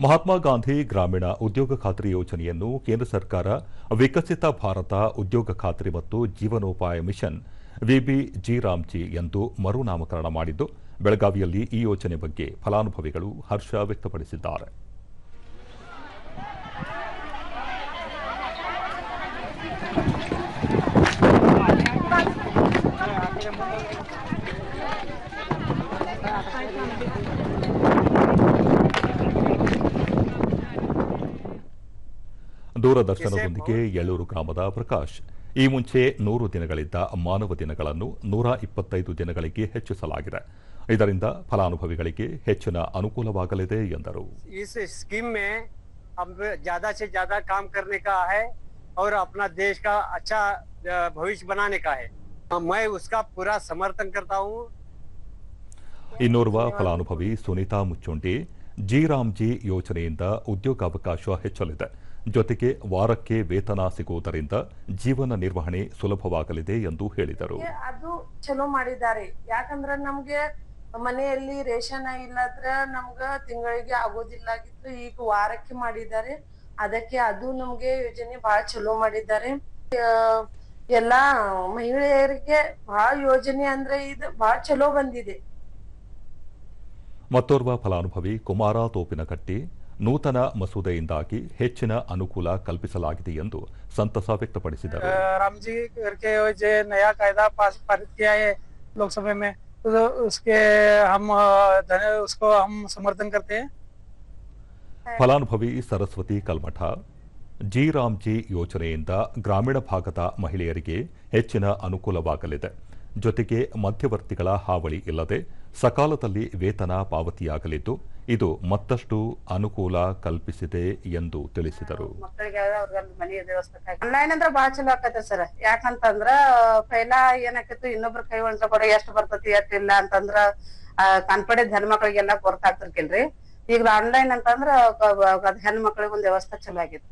ಮಹಾತ್ಮ ಗಾಂಧಿ ಗ್ರಾಮೀಣ ಉದ್ಯೋಗ ಖಾತ್ರಿ ಯೋಜನೆಯನ್ನು ಕೇಂದ್ರ ಸರ್ಕಾರ ವಿಕಸಿತ ಭಾರತ ಉದ್ಯೋಗ ಖಾತ್ರಿ ಮತ್ತು ಜೀವನೋಪಾಯ ಮಿಷನ್ ವಿಬಿಜಿ ರಾಮ್ಜಿ ಎಂದು ಮರುನಾಮಕರಣ ಮಾಡಿದ್ದು, ಬೆಳಗಾವಿಯಲ್ಲಿ ಈ ಯೋಜನೆ ಬಗ್ಗೆ ಫಲಾನುಭವಿಗಳು ಹರ್ಷ ವ್ಯಕ್ತಪಡಿಸಿದ್ದಾರೆ. ದೂರದರ್ಶನದೊಂದಿಗೆ ಯಳೂರು ಗ್ರಾಮದ ಪ್ರಕಾಶ್, ಈ ಮುಂಚೆ 100 ದಿನಗಳಿದ್ದ ಮಾನವ ದಿನಗಳನ್ನು 125 ದಿನಗಳಿಗೆ ಹೆಚ್ಚಿಸಲಾಗಿದೆ. ಇದರಿಂದ ಫಲಾನುಭವಿಗಳಿಗೆ ಹೆಚ್ಚಿನ ಅನುಕೂಲವಾಗಲಿದೆ ಎಂದರು. ಈ ಸ್ಕೀಮ್ में हम ज्यादा से ज्यादा काम करने का है और अपना देश का अच्छा भविष्य बनाने का है. मैं उसका पूरा समर्थन करता हूं. ಇನ್ನೋರ್ವ ಫಲಾನುಭವಿ ಸುನೀತಾ ಮುಚ್ಚುಂಡಿ, ಜಿ ರಾಮ್ಜಿ ಯೋಜನೆಯಿಂದ ಉದ್ಯೋಗಾವಕಾಶ ಹೆಚ್ಚಲಿದೆ, ಜೊತೆಗೆ ವಾರಕ್ಕೆ ವೇತನ ಸಿಗುವುದರಿಂದ ಜೀವನ ನಿರ್ವಹಣೆ ಸುಲಭವಾಗಲಿದೆ ಎಂದು ಹೇಳಿದರು. ಅದು ಚಲೋ ಮಾಡಿದ್ದಾರೆ. ಯಾಕಂದ್ರೆ ನಮ್ಗೆ ಮನೆಯಲ್ಲಿ ರೇಷನ್ ಇಲ್ಲದ್ರ ನಮ್ಗ ತಿಂಗಳಿಗೆ ಆಗೋದಿಲ್ಲಾಗಿತ್ತು. ಈಗ ವಾರಕ್ಕೆ ಮಾಡಿದ್ದಾರೆ. ಅದಕ್ಕೆ ಅದು ನಮ್ಗೆ ಯೋಜನೆ ಬಹಳ ಚಲೋ ಮಾಡಿದ್ದಾರೆ. ಎಲ್ಲಾ ಮಹಿಳೆಯರಿಗೆ ಬಹಳ ಯೋಜನೆ ಅಂದ್ರೆ ಇದು ಬಹಳ ಚಲೋ ಬಂದಿದೆ. ಮತ್ತೋರ್ವ ಫಲಾನುಭವಿ ಕುಮಾರ ತೋಪಿನಕಟ್ಟಿ, ನೂತನ ಮಸೂದೆಯಿಂದಾಗಿ ಹೆಚ್ಚಿನ ಅನುಕೂಲ ಕಲ್ಪಿಸಲಾಗಿದೆ ಎಂದು ಸಂತಸ ವ್ಯಕ್ತಪಡಿಸಿದರು. रामजी करके जो नया कायदा पारित किया है लोकसभा में, तो उसके उसको हम समर्थन करते हैं. ಫಲಾನುಭವಿ ಸರಸ್ವತಿ ಕಲ್ಮಠ, ಜಿ ರಾಮ್ಜಿ ಯೋಜನೆಯಿಂದ ಗ್ರಾಮೀಣ ಭಾಗದ ಮಹಿಳೆಯರಿಗೆ ಹೆಚ್ಚಿನ ಅನುಕೂಲವಾಗಲಿದೆ, ಜೊತೆಗೆ ಮಧ್ಯವರ್ತಿಗಳ ಹಾವಳಿ ಇಲ್ಲದೆ ಸಕಾಲದಲ್ಲಿ ವೇತನ ಪಾವತಿಯಾಗಲಿದ್ದು, ಇದು ಮತ್ತಷ್ಟು ಅನುಕೂಲ ಕಲ್ಪಿಸಿದೆ ಎಂದು ತಿಳಿಸಿದರು. ಮಕ್ಕಳಿಗೆ ಮನೆ ವ್ಯವಸ್ಥೆ ಆನ್ಲೈನ್ ಅಂದ್ರೆ ಬಹಳ ಚಲೋ ಆಕೈತೆ ಸರ್. ಯಾಕಂತಂದ್ರ ಪೈಲಾ ಏನಾಕೈತಿ, ಇನ್ನೊಬ್ರ ಕೈ ಒಣಸ ಕೊಡ ಎಷ್ಟು ಬರ್ತತಿ ಎಷ್ಟ್ ಇಲ್ಲ ಅಂತಂದ್ರ ಕನ್ಪಡೆ ಹೆಣ್ಮಕ್ಳಿಗೆಲ್ಲ ಗೊತ್ತಾಗ್ತಿರ್ಕಿಲ್ರಿ. ಈಗ ಆನ್ಲೈನ್ ಅಂತಂದ್ರ ಹೆಣ್ಮಕ್ಳಿಗೆ ಒಂದ್ ವ್ಯವಸ್ಥೆ ಚಲೋ ಆಗೈತಿ.